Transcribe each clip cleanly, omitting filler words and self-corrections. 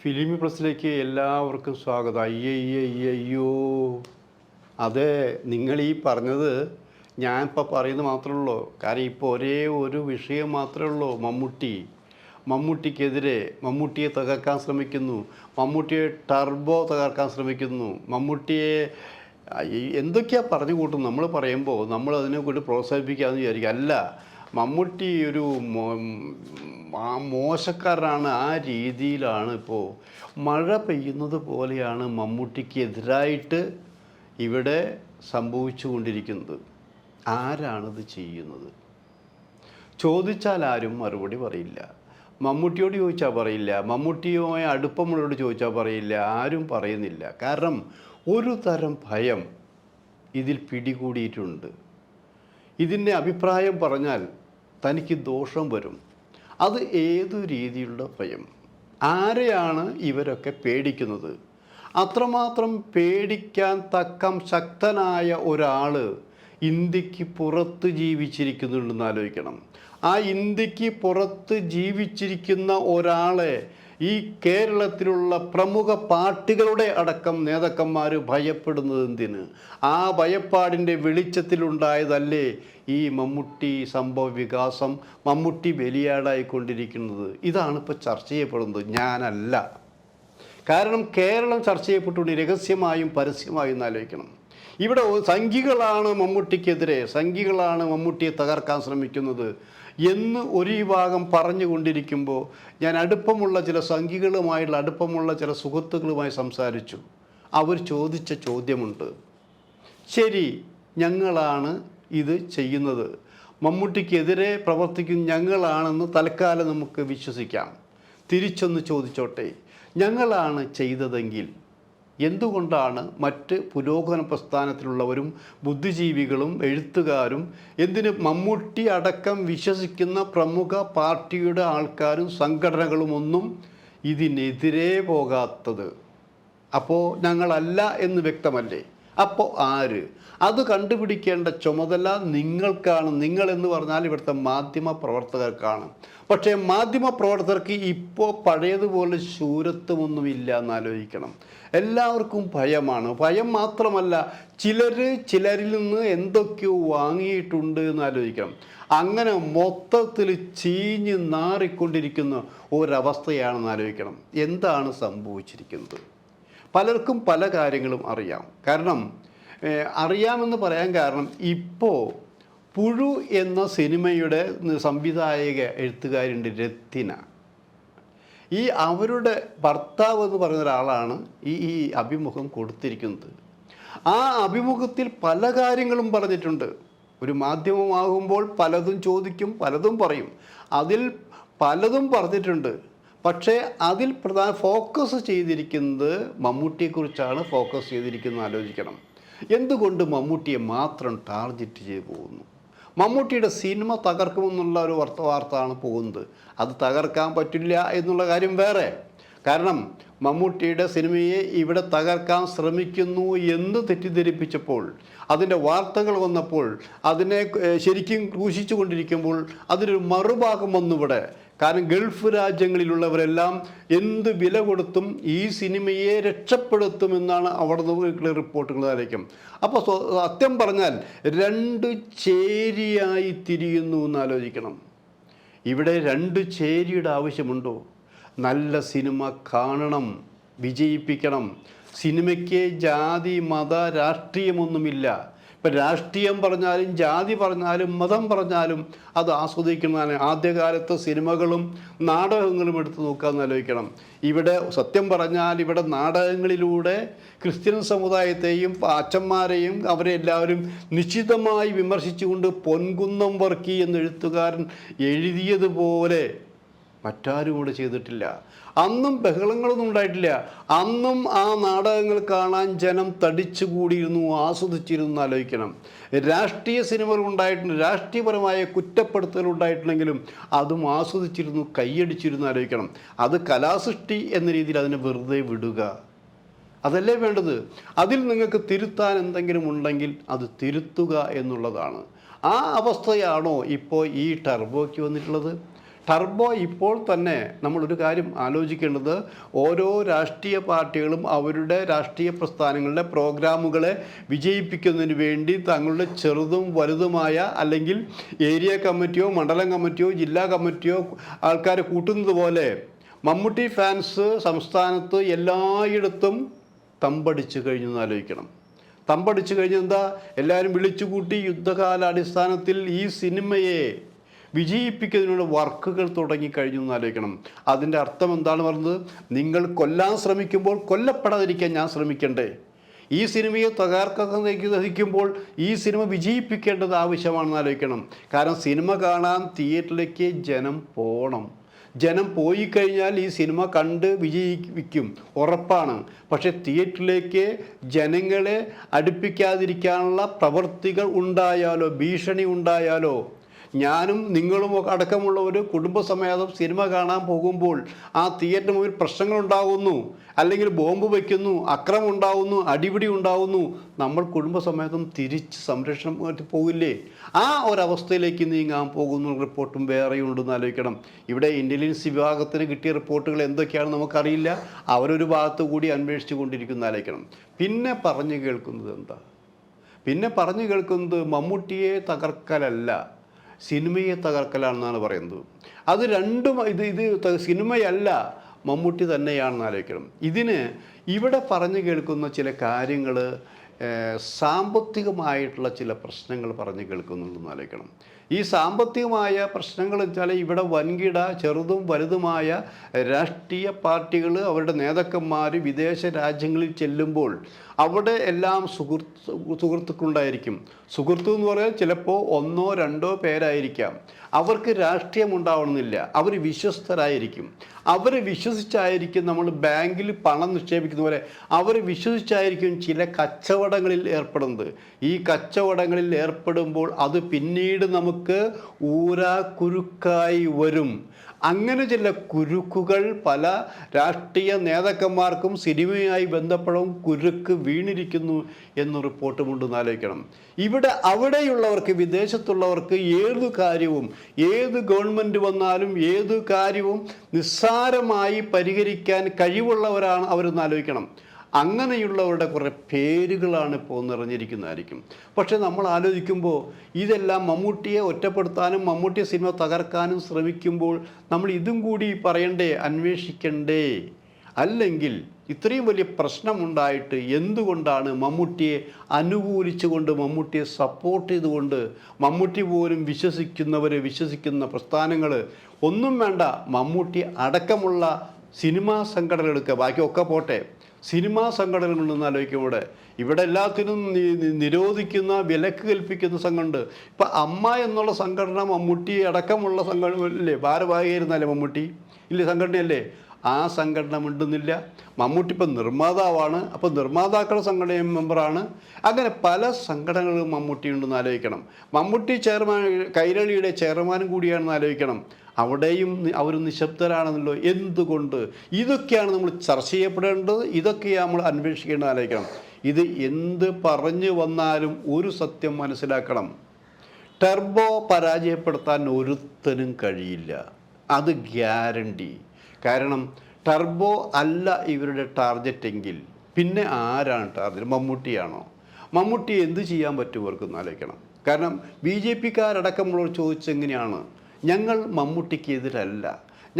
ഫിലിമി പ്ലസിലേക്ക് എല്ലാവർക്കും സ്വാഗതം. അയ്യോ, അതെ, നിങ്ങൾ ഈ പറഞ്ഞത് ഞാൻ ഇപ്പോൾ പറയുന്നത് മാത്രമേ ഉള്ളൂ. കാരണം ഇപ്പോൾ ഒരേ ഒരു വിഷയം മാത്രമേ ഉള്ളൂ. മമ്മൂട്ടിക്കെതിരെ മമ്മൂട്ടിയെ തകർക്കാൻ ശ്രമിക്കുന്നു, മമ്മൂട്ടിയെ ടർബോ തകർക്കാൻ ശ്രമിക്കുന്നു, മമ്മൂട്ടിയെ എന്തൊക്കെയാണ് പറഞ്ഞു കൂട്ടും. നമ്മൾ പറയുമ്പോൾ നമ്മൾ അതിനെ കൊണ്ട് പ്രോത്സാഹിപ്പിക്കാമെന്ന് വിചാരിക്കുക. അല്ല, മമ്മൂട്ടി ഒരു മോശക്കാരനാണ്. ആ രീതിയിലാണ് ഇപ്പോൾ മഴ പെയ്യുന്നത് പോലെയാണ് മമ്മൂട്ടിക്കെതിരായിട്ട് ഇവിടെ സംഭവിച്ചു കൊണ്ടിരിക്കുന്നത്. ആരാണിത് ചെയ്യുന്നത്? ചോദിച്ചാൽ ആരും മറുപടി പറയില്ല. മമ്മൂട്ടിയോട് ചോദിച്ചാൽ പറയില്ല, മമ്മൂട്ടിയുമായി അടുപ്പമുള്ളവരോട് ചോദിച്ചാൽ പറയില്ല, ആരും പറയുന്നില്ല. കാരണം ഒരു തരം ഭയം ഇതിൽ പിടികൂടിയിട്ടുണ്ട്. ഇതിൻ്റെ അഭിപ്രായം പറഞ്ഞാൽ തനിക്ക് ദോഷം വരും. അത് ഏതു രീതിയിലുള്ള ഭയം? ആരെയാണ് ഇവരൊക്കെ പേടിക്കുന്നത്? അത്രമാത്രം പേടിക്കാൻ തക്കം ശക്തനായ ഒരാൾ ഇന്ത്യക്ക് പുറത്ത് ജീവിച്ചിരിക്കുന്നുണ്ടെന്ന് ആലോചിക്കണം. ആ ഇന്ത്യക്ക് പുറത്ത് ജീവിച്ചിരിക്കുന്ന ഒരാളെ ഈ കേരളത്തിലുള്ള പ്രമുഖ പാർട്ടികളുടെ അടക്കം നേതാക്കന്മാർ ഭയപ്പെടുന്നത് എന്തിന്? ആ ഭയപ്പാടിൻ്റെ വെളിച്ചത്തിലുണ്ടായതല്ലേ ഈ മമ്മൂട്ടി സംഭവ വികാസം, മമ്മൂട്ടി ബലിയാടായിക്കൊണ്ടിരിക്കുന്നത്? ഇതാണ് ഇപ്പോൾ ചർച്ച ചെയ്യപ്പെടുന്നത്, ഞാനല്ല. കാരണം കേരളം ചർച്ച ചെയ്യപ്പെട്ടുകൊണ്ട് രഹസ്യമായും പരസ്യമായും ആലോചിക്കണം. ഇവിടെ സംഘികളാണ് മമ്മൂട്ടിക്കെതിരെ, സംഘികളാണ് മമ്മൂട്ടിയെ തകർക്കാൻ ശ്രമിക്കുന്നത് എന്ന് ഒരു വിഭാഗം പറഞ്ഞുകൊണ്ടിരിക്കുമ്പോൾ ഞാൻ അടുപ്പമുള്ള ചില സംഘികളുമായിട്ടുള്ള അടുപ്പമുള്ള ചില സുഹൃത്തുക്കളുമായി സംസാരിച്ചു. അവർ ചോദിച്ച ചോദ്യമുണ്ട്. ശരി, ഞങ്ങളാണ് ഇത് ചെയ്യുന്നത്, മമ്മൂട്ടിക്കെതിരെ പ്രവർത്തിക്കുന്ന ഞങ്ങളാണെന്ന് തൽക്കാലം നമുക്ക് വിശ്വസിക്കാം. തിരിച്ചൊന്ന് ചോദിച്ചോട്ടെ, ഞങ്ങളാണ് ചെയ്തതെങ്കിൽ എന്തുകൊണ്ടാണ് മറ്റ് പുരോഗമന പ്രസ്ഥാനത്തിലുള്ളവരും ബുദ്ധിജീവികളും എഴുത്തുകാരും എന്തിന് മമ്മൂട്ടി അടക്കം വിശ്വസിക്കുന്ന പ്രമുഖ പാർട്ടിയുടെ ആൾക്കാരും സംഘടനകളും ഒന്നും ഇതിനെതിരെ പോകാത്തത്? അപ്പോൾ ഞങ്ങളല്ല എന്ന് വ്യക്തമല്ലേ? അപ്പോൾ ആര്? അത് കണ്ടുപിടിക്കേണ്ട ചുമതല നിങ്ങൾക്കാണ്. നിങ്ങളെന്ന് പറഞ്ഞാൽ ഇവിടുത്തെ മാധ്യമ പ്രവർത്തകർക്കാണ്. പക്ഷേ മാധ്യമ പ്രവർത്തകർക്ക് ഇപ്പോൾ പഴയതുപോലെ ശൂരത്വമൊന്നുമില്ല എന്നാലോചിക്കണം. എല്ലാവർക്കും ഭയമാണ്. ഭയം മാത്രമല്ല, ചിലരിൽ നിന്ന് എന്തൊക്കെയോ വാങ്ങിയിട്ടുണ്ട് എന്നാലോചിക്കണം. അങ്ങനെ മൊത്തത്തിൽ ചീഞ്ഞ് നാറിക്കൊണ്ടിരിക്കുന്ന ഒരവസ്ഥയാണെന്ന് ആലോചിക്കണം. എന്താണ് സംഭവിച്ചിരിക്കുന്നത്? പലർക്കും പല കാര്യങ്ങളും അറിയാം. കാരണം അറിയാമെന്ന് പറയാൻ കാരണം ഇപ്പോൾ പുഴു എന്ന സിനിമയുടെ സംവിധായക എഴുത്തുകാരുണ്ട് രത്തിന. ഈ അവരുടെ ഭർത്താവ് എന്ന് പറയുന്ന ഒരാളാണ് ഈ അഭിമുഖം കൊടുത്തിരിക്കുന്നത്. ആ അഭിമുഖത്തിൽ പല കാര്യങ്ങളും പറഞ്ഞിട്ടുണ്ട്. ഒരു മാധ്യമമാകുമ്പോൾ പലതും ചോദിക്കും, പലതും പറയും. അതിൽ പലതും പറഞ്ഞിട്ടുണ്ട്. പക്ഷേ അതിൽ ഫോക്കസ് ചെയ്തിരിക്കുന്നത് മമ്മൂട്ടിയെക്കുറിച്ചാണ് ഫോക്കസ് ചെയ്തിരിക്കുന്നത് ആലോചിക്കണം. എന്തുകൊണ്ട് മമ്മൂട്ടിയെ മാത്രം ടാർഗറ്റ് ചെയ്ത് പോകുന്നു? മമ്മൂട്ടിയുടെ സിനിമ തകർക്കുമെന്നുള്ള ഒരു വാർത്തയാണ് പോകുന്നത്. അത് തകർക്കാൻ പറ്റില്ല എന്നുള്ള കാര്യം വേറെ. കാരണം മമ്മൂട്ടിയുടെ സിനിമയെ ഇവിടെ തകർക്കാൻ ശ്രമിക്കുന്നു എന്ന് തെറ്റിദ്ധരിപ്പിച്ചപ്പോൾ, അതിൻ്റെ വാർത്തകൾ വന്നപ്പോൾ, അതിനെ ശരിക്കും ക്രൂശിച്ചു കൊണ്ടിരിക്കുമ്പോൾ അതിനൊരു മറുഭാഗം വന്നിവിടെ. കാരണം ഗൾഫ് രാജ്യങ്ങളിലുള്ളവരെല്ലാം എന്ത് വില കൊടുത്തും ഈ സിനിമയെ രക്ഷപ്പെടുത്തുമെന്നാണ് അവിടെ നിന്ന് റിപ്പോർട്ടുകൾ ആയിരിക്കും. അപ്പോൾ സത്യം പറഞ്ഞാൽ രണ്ട് ചേരിയായി തിരിയുന്നു എന്നാലോചിക്കണം. ഇവിടെ രണ്ട് ചേരിയുടെ ആവശ്യമുണ്ടോ? നല്ല സിനിമ കാണണം, വിജയിപ്പിക്കണം. സിനിമയ്ക്ക് ജാതി മത രാഷ്ട്രീയമൊന്നുമില്ല. ഇപ്പം രാഷ്ട്രീയം പറഞ്ഞാലും ജാതി പറഞ്ഞാലും മതം പറഞ്ഞാലും അത് ആസ്വദിക്കുന്നതാണ്. ആദ്യകാലത്ത് സിനിമകളും നാടകങ്ങളും എടുത്ത് നോക്കാമെന്ന് ആലോചിക്കണം. ഇവിടെ സത്യം പറഞ്ഞാൽ ഇവിടെ നാടകങ്ങളിലൂടെ ക്രിസ്ത്യൻ സമുദായത്തെയും അച്ഛന്മാരെയും അവരെ എല്ലാവരും നിശ്ചിതമായി വിമർശിച്ചുകൊണ്ട് പൊൻകുന്നം വർക്കി എന്ന എഴുത്തുകാരൻ എഴുതിയതുപോലെ മറ്റാരും കൂടെ ചെയ്തിട്ടില്ല. അന്നും ബഹളങ്ങളൊന്നും ഉണ്ടായിട്ടില്ല. അന്നും ആ നാടകങ്ങൾ കാണാൻ ജനം തടിച്ചുകൂടിയിരുന്നു, ആസ്വദിച്ചിരുന്നു ആലോചിക്കണം. രാഷ്ട്രീയ സിനിമകൾ ഉണ്ടായിട്ടുണ്ട്, രാഷ്ട്രീയപരമായ കുറ്റപ്പെടുത്തൽ ഉണ്ടായിട്ടുണ്ടെങ്കിലും അതും ആസ്വദിച്ചിരുന്നു, കൈയടിച്ചിരുന്നു ആലോചിക്കണം. അത് കലാസൃഷ്ടി എന്ന രീതിയിൽ അതിനെ വെറുതെ വിടുക, അതല്ലേ വേണ്ടത്. അതിൽ നിങ്ങൾക്ക് തിരുത്താൻ എന്തെങ്കിലും ഉണ്ടെങ്കിൽ അത് തിരുത്തുക എന്നുള്ളതാണ്. ആ അവസ്ഥയാണോ ഇപ്പോൾ ഈ ടർബോയ്ക്ക് വന്നിട്ടുള്ളത്? ടർബോ ഇപ്പോൾ തന്നെ നമ്മളൊരു കാര്യം ആലോചിക്കേണ്ടത്, ഓരോ രാഷ്ട്രീയ പാർട്ടികളും അവരുടെ രാഷ്ട്രീയ പ്രസ്ഥാനങ്ങളുടെ പ്രോഗ്രാമുകളെ വിജയിപ്പിക്കുന്നതിന് വേണ്ടി തങ്ങളുടെ ചെറുതും വലുതുമായ അല്ലെങ്കിൽ ഏരിയ കമ്മിറ്റിയോ മണ്ഡലം കമ്മിറ്റിയോ ജില്ലാ കമ്മിറ്റിയോ ആൾക്കാരെ കൂട്ടുന്നത് പോലെ മമ്മൂട്ടി ഫാൻസ് സംസ്ഥാനത്ത് എല്ലായിടത്തും തമ്പടിച്ചു കഴിഞ്ഞു എന്ന് ആലോചിക്കണം. തമ്പടിച്ചു കഴിഞ്ഞാൽ എന്താ, എല്ലാവരും വിളിച്ചുകൂട്ടി യുദ്ധകാലാടിസ്ഥാനത്തിൽ ഈ സിനിമയെ വിജയിപ്പിക്കുന്നതിനുള്ള വർക്കുകൾ തുടങ്ങിക്കഴിഞ്ഞു എന്ന് ആലോചിക്കണം. അതിൻ്റെ അർത്ഥം എന്താണ് പറഞ്ഞത്? നിങ്ങൾ കൊല്ലാൻ ശ്രമിക്കുമ്പോൾ കൊല്ലപ്പെടാതിരിക്കാൻ ഞാൻ ശ്രമിക്കണ്ടേ? ഈ സിനിമയെ തകർക്കുമ്പോൾ ഈ സിനിമ വിജയിപ്പിക്കേണ്ടത് ആവശ്യമാണെന്ന് ആലോചിക്കണം. കാരണം സിനിമ കാണാൻ തിയേറ്ററിലേക്ക് ജനം പോകണം. ജനം പോയി കഴിഞ്ഞാൽ ഈ സിനിമ കണ്ട് വിജയിക്കും, ഉറപ്പാണ്. പക്ഷേ തിയേറ്ററിലേക്ക് ജനങ്ങളെ അടുപ്പിക്കാതിരിക്കാനുള്ള പ്രവൃത്തികൾ ഉണ്ടായാലോ, ഭീഷണി ഉണ്ടായാലോ, ഞാനും നിങ്ങളും അടക്കമുള്ളവർ കുടുംബസമേതം സിനിമ കാണാൻ പോകുമ്പോൾ ആ തിയേറ്ററിന് മുമ്പിൽ പ്രശ്നങ്ങളുണ്ടാകുന്നു, അല്ലെങ്കിൽ ബോംബ് വയ്ക്കുന്നു, അക്രമം ഉണ്ടാകുന്നു, അടിപിടി ഉണ്ടാകുന്നു, നമ്മൾ കുടുംബസമേതം തിരിച്ച് സംരക്ഷണം പോകില്ലേ? ആ ഒരവസ്ഥയിലേക്ക് നീങ്ങാൻ പോകുന്ന റിപ്പോർട്ടും വേറെയുണ്ടെന്ന് ആലോചിക്കണം. ഇവിടെ ഇൻ്റലിജൻസ് വിഭാഗത്തിന് കിട്ടിയ റിപ്പോർട്ടുകൾ എന്തൊക്കെയാണെന്ന് നമുക്കറിയില്ല. അവരൊരു ഭാഗത്തു കൂടി അന്വേഷിച്ചു കൊണ്ടിരിക്കുന്ന ആലോചിക്കണം. പിന്നെ പറഞ്ഞു കേൾക്കുന്നത് എന്താ? പിന്നെ പറഞ്ഞു കേൾക്കുന്നത് മമ്മൂട്ടിയെ തകർക്കലല്ല, സിനിമയെ തകർക്കലാണെന്നാണ് പറയുന്നത്. അത് രണ്ടും ഇത് സിനിമയല്ല, മമ്മൂട്ടി തന്നെയാണെന്ന് ആലോചിക്കണം. ഇതിന് ഇവിടെ പറഞ്ഞു കേൾക്കുന്ന ചില കാര്യങ്ങൾ സാമ്പത്തികമായിട്ടുള്ള ചില പ്രശ്നങ്ങൾ പറഞ്ഞു കേൾക്കുന്നുണ്ടെന്ന് ആലോചിക്കണം. ഈ സാമ്പത്തികമായ പ്രശ്നങ്ങൾ വെച്ചാൽ ഇവിടെ വൻകിട ചെറുതും വലുതുമായ രാഷ്ട്രീയ പാർട്ടികൾ അവരുടെ നേതാക്കന്മാർ വിദേശ രാജ്യങ്ങളിൽ ചെല്ലുമ്പോൾ അവിടെ എല്ലാം സുഹൃത്തുക്കളുണ്ടായിരിക്കും. സുഹൃത്തു എന്ന് പറഞ്ഞാൽ ചിലപ്പോൾ ഒന്നോ രണ്ടോ പേരായിരിക്കാം. അവർക്ക് രാഷ്ട്രീയം ഉണ്ടാവണമെന്നില്ല, അവർ വിശ്വസ്തരായിരിക്കും. അവർ വിശ്വസിച്ചായിരിക്കും നമ്മൾ ബാങ്കിൽ പണം നിക്ഷേപിക്കുന്ന പോലെ അവർ വിശ്വസിച്ചായിരിക്കും ചില കച്ചവടങ്ങളിൽ ഏർപ്പെടുന്നത്. ഈ കച്ചവടങ്ങളിൽ ഏർപ്പെടുമ്പോൾ അത് പിന്നീട് നമുക്ക് ഊരാക്കുരുക്കായി വരും. അങ്ങനെ ചില കുരുക്കുകൾ പല രാഷ്ട്രീയ നേതാക്കന്മാർക്കും സിനിമയുമായി ബന്ധപ്പെടും കുരുക്ക് വീണിരിക്കുന്നു എന്ന് റിപ്പോർട്ടുമുണ്ടെന്ന് ആലോചിക്കണം. അവിടെയുള്ളവർക്ക്, വിദേശത്തുള്ളവർക്ക് ഏതു കാര്യവും, ഏത് ഗവൺമെൻറ് വന്നാലും ഏത് കാര്യവും നിസ്സാരമായി പരിഹരിക്കാൻ കഴിവുള്ളവരാണ് അവരെന്ന് ആലോചിക്കണം. അങ്ങനെയുള്ളവരുടെ കുറേ പേരുകളാണ് ഇപ്പോൾ നിറഞ്ഞിരിക്കുന്നതായിരിക്കും. പക്ഷെ നമ്മൾ ആലോചിക്കുമ്പോൾ ഇതെല്ലാം മമ്മൂട്ടിയെ ഒറ്റപ്പെടുത്താനും മമ്മൂട്ടിയെ സിനിമ തകർക്കാനും ശ്രമിക്കുമ്പോൾ നമ്മൾ ഇതും കൂടി പറയണ്ടേ, അന്വേഷിക്കണ്ടേ? അല്ലെങ്കിൽ ഇത്രയും വലിയ പ്രശ്നമുണ്ടായിട്ട് എന്തുകൊണ്ടാണ് മമ്മൂട്ടിയെ അനുകൂലിച്ചുകൊണ്ട്, മമ്മൂട്ടിയെ സപ്പോർട്ട് ചെയ്തുകൊണ്ട്, മമ്മൂട്ടി പോലും വിശ്വസിക്കുന്ന പ്രസ്ഥാനങ്ങൾ ഒന്നും വേണ്ട, മമ്മൂട്ടി അടക്കമുള്ള സിനിമാ സംഘടനകൾ എടുക്കുക, ബാക്കിയൊക്കെ പോട്ടെ, സിനിമാ സംഘടനകളുണ്ടെന്ന് ആലോചിക്കുമ്പോൾ ഇവിടെ എല്ലാത്തിനും നിരോധിക്കുന്ന, വിലക്ക് കൽപ്പിക്കുന്ന സംഘടന. ഇപ്പം അമ്മ എന്നുള്ള സംഘടന മമ്മൂട്ടി അടക്കമുള്ള സംഘടന ഇല്ലേ, ഭാരവാഹിയായിരുന്നല്ലേ മമ്മൂട്ടി, ഇല്ലേ, സംഘടനയല്ലേ? ആ സംഘടന മിണ്ടുന്നില്ല. മമ്മൂട്ടി ഇപ്പം നിർമ്മാതാവാണ്, അപ്പോൾ നിർമ്മാതാക്കളുടെ സംഘടന മെമ്പറാണ്. അങ്ങനെ പല സംഘടനകളും മമ്മൂട്ടി ഉണ്ടെന്ന് ആലോചിക്കണം. മമ്മൂട്ടി കൈരളിയുടെ ചെയർമാനും കൂടിയാണെന്ന് ആലോചിക്കണം. അവിടെയും അവർ നിശബ്ദരാണെന്നല്ലോ. എന്തുകൊണ്ട്? ഇതൊക്കെയാണ് നമ്മൾ ചർച്ച ചെയ്യപ്പെടേണ്ടത്, ഇതൊക്കെയാണ് നമ്മൾ അന്വേഷിക്കേണ്ടത് ആലോചിക്കണം. ഇത് എന്ത് പറഞ്ഞു വന്നാലും ഒരു സത്യം മനസ്സിലാക്കണം, ടർബോ പരാജയപ്പെടുത്താൻ ഒരുത്തനും കഴിയില്ല, അത് ഗ്യാരണ്ടി. കാരണം ടർബോ അല്ല ഇവരുടെ ടാർഗറ്റ് എങ്കിൽ പിന്നെ ആരാണ് ടാർഗറ്റ്? മമ്മൂട്ടിയാണോ? മമ്മൂട്ടി എന്ത് ചെയ്യാൻ പറ്റും ഇവർക്കെന്ന് ആലോചിക്കണം. കാരണം BJP-ക്കാരടക്കമുള്ളവർ ചോദിച്ചെങ്ങനെയാണ്, ഞങ്ങൾ മമ്മൂട്ടിക്ക് എതിരല്ല,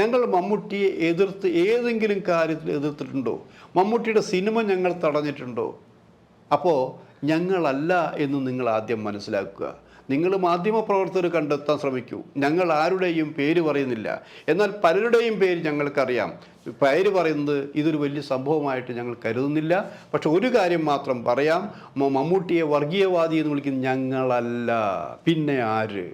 ഞങ്ങൾ മമ്മൂട്ടിയെ എതിർത്ത് ഏതെങ്കിലും കാര്യത്തിൽ എതിർത്തിട്ടുണ്ടോ? മമ്മൂട്ടിയുടെ സിനിമ ഞങ്ങൾ തടഞ്ഞിട്ടുണ്ടോ? അപ്പോൾ ഞങ്ങളല്ല എന്ന് നിങ്ങൾ ആദ്യം മനസ്സിലാക്കുക. നിങ്ങൾ മാധ്യമപ്രവർത്തകർ കണ്ടെത്താൻ ശ്രമിക്കൂ. ഞങ്ങൾ ആരുടെയും പേര് പറയുന്നില്ല, എന്നാൽ പലരുടെയും പേര് ഞങ്ങൾക്കറിയാം. പേര് പറയുന്നത് ഇതൊരു വലിയ സംഭവമായിട്ട് ഞങ്ങൾ കരുതുന്നില്ല. പക്ഷെ ഒരു കാര്യം മാത്രം പറയാം, മമ്മൂട്ടിയെ വർഗീയവാദി എന്ന് വിളിക്കുന്നത് ഞങ്ങളല്ല, പിന്നെ ആര്?